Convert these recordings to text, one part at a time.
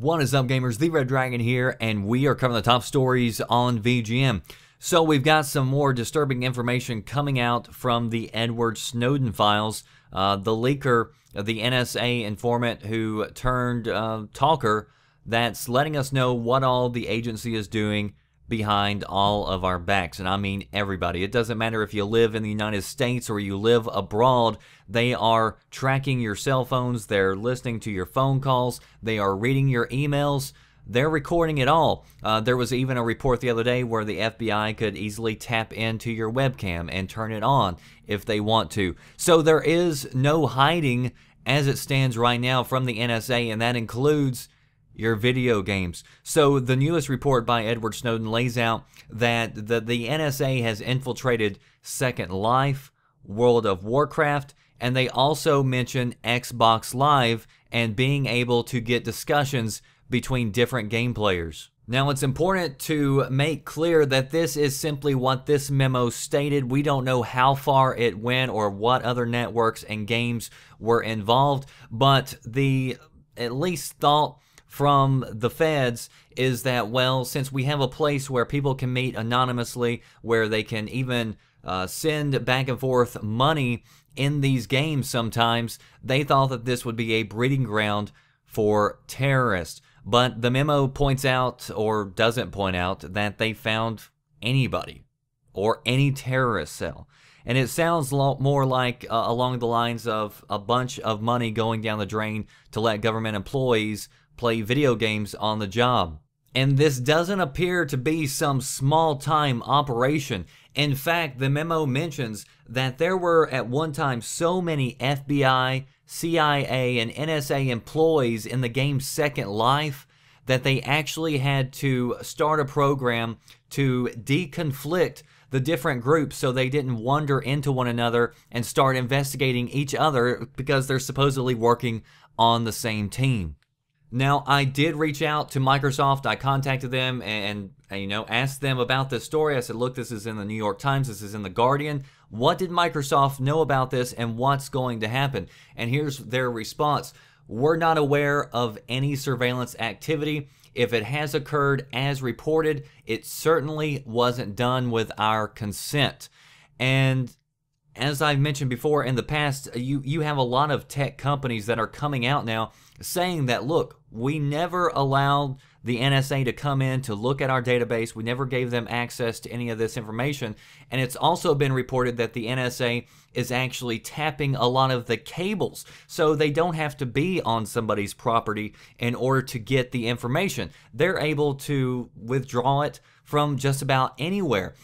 What is up, gamers? The Red Dragon here, and we are covering the top stories on VGM. So we've got some more disturbing information coming out from the Edward Snowden files. The leaker, the NSA informant who turned talker, that's letting us know what all the agency is doing behind all of our backs. And I mean everybody. It doesn't matter if you live in the United States or you live abroad. They are tracking your cell phones. They're listening to your phone calls. They are reading your emails. They're recording it all. There was even a report the other day where the FBI could easily tap into your webcam and turn it on if they want to. So there is no hiding as it stands right now from the NSA, and that includes your video games. So the newest report by Edward Snowden lays out that the NSA has infiltrated Second Life, World of Warcraft, and they also mention Xbox Live and being able to get discussions between different game players. Now, it's important to make clear that this is simply what this memo stated. We don't know how far it went or what other networks and games were involved, but the at least thought from the feds is that, well, since we have a place where people can meet anonymously, where they can even send back and forth money in these games sometimes, they thought that this would be a breeding ground for terrorists. But the memo points out, or doesn't point out, that they found anybody or any terrorist cell. And it sounds more like along the lines of a bunch of money going down the drain to let government employees play video games on the job. And this doesn't appear to be some small-time operation. In fact, the memo mentions that there were at one time so many FBI, CIA, and NSA employees in the game Second Life that they actually had to start a program to deconflict the different groups so they didn't wander into one another and start investigating each other because they're supposedly working on the same team. Now, I did reach out to Microsoft. I contacted them and asked them about this story. I said, look, this is in the New York Times. This is in the Guardian. What did Microsoft know about this and what's going to happen? And here's their response. We're not aware of any surveillance activity. If it has occurred as reported, it certainly wasn't done with our consent. And as I've mentioned before in the past, you have a lot of tech companies that are coming out now saying that, look, we never allowed the NSA to come in to look at our database. We never gave them access to any of this information. And it's also been reported that the NSA is actually tapping a lot of the cables, so they don't have to be on somebody's property in order to get the information. They're able to withdraw it from just about anywhere.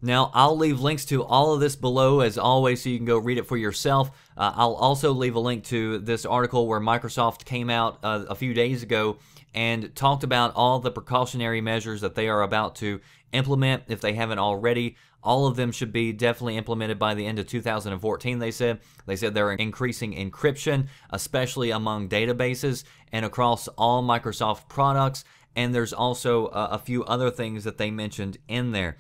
Now, I'll leave links to all of this below as always so you can go read it for yourself. I'll also leave a link to this article where Microsoft came out a few days ago and talked about all the precautionary measures that they are about to implement if they haven't already. All of them should be definitely implemented by the end of 2014, they said. They said they're increasing encryption, especially among databases and across all Microsoft products. And there's also a few other things that they mentioned in there.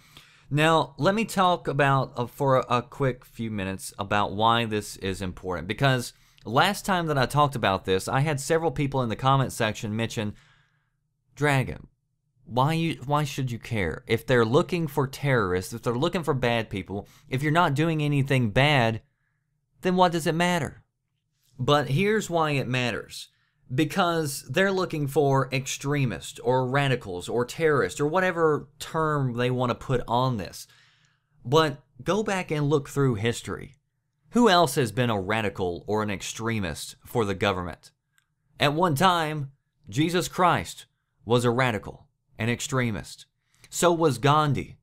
Now, let me talk about, for a quick few minutes, about why this is important. Because last time that I talked about this, I had several people in the comment section mention, Dragon, why should you care? If they're looking for terrorists, if they're looking for bad people, if you're not doing anything bad, then what does it matter? But here's why it matters. Because they're looking for extremists or radicals or terrorists or whatever term they want to put on this. But go back and look through history. Who else has been a radical or an extremist for the government? At one time, Jesus Christ was a radical, an extremist. So was Gandhi.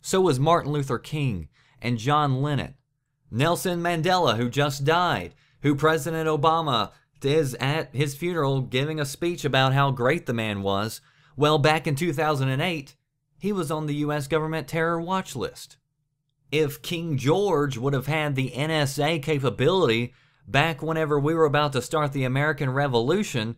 So was Martin Luther King and John Lennon. Nelson Mandela, who just died, who President Obama is at his funeral giving a speech about how great the man was. Well, back in 2008, he was on the U.S. government terror watch list. If King George would have had the NSA capability back whenever we were about to start the American Revolution,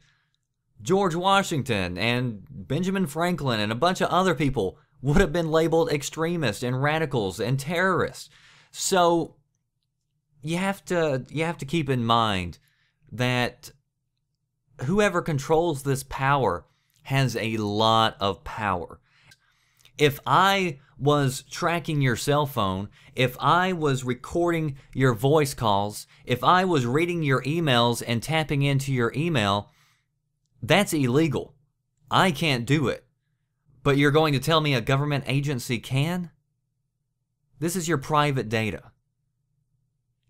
George Washington and Benjamin Franklin and a bunch of other people would have been labeled extremists and radicals and terrorists. So you have to keep in mind that whoever controls this power has a lot of power. If I was tracking your cell phone, if I was recording your voice calls, if I was reading your emails and tapping into your email, that's illegal. I can't do it. But you're going to tell me a government agency can? This is your private data.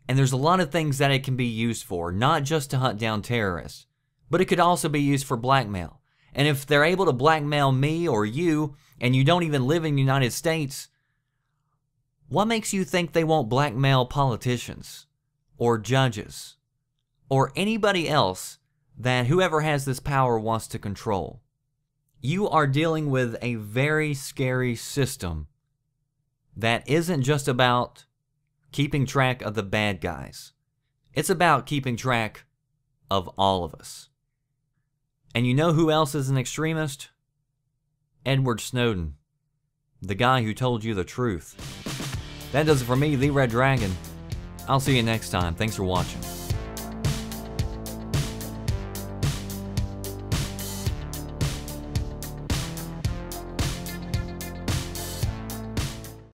And there's a lot of things that it can be used for, not just to hunt down terrorists, but it could also be used for blackmail. And if they're able to blackmail me or you, and you don't even live in the United States, what makes you think they won't blackmail politicians or judges or anybody else that whoever has this power wants to control? You are dealing with a very scary system that isn't just about keeping track of the bad guys. It's about keeping track of all of us. And you know who else is an extremist? Edward Snowden, the guy who told you the truth. That does it for me, The Red Dragon. I'll see you next time. Thanks for watching.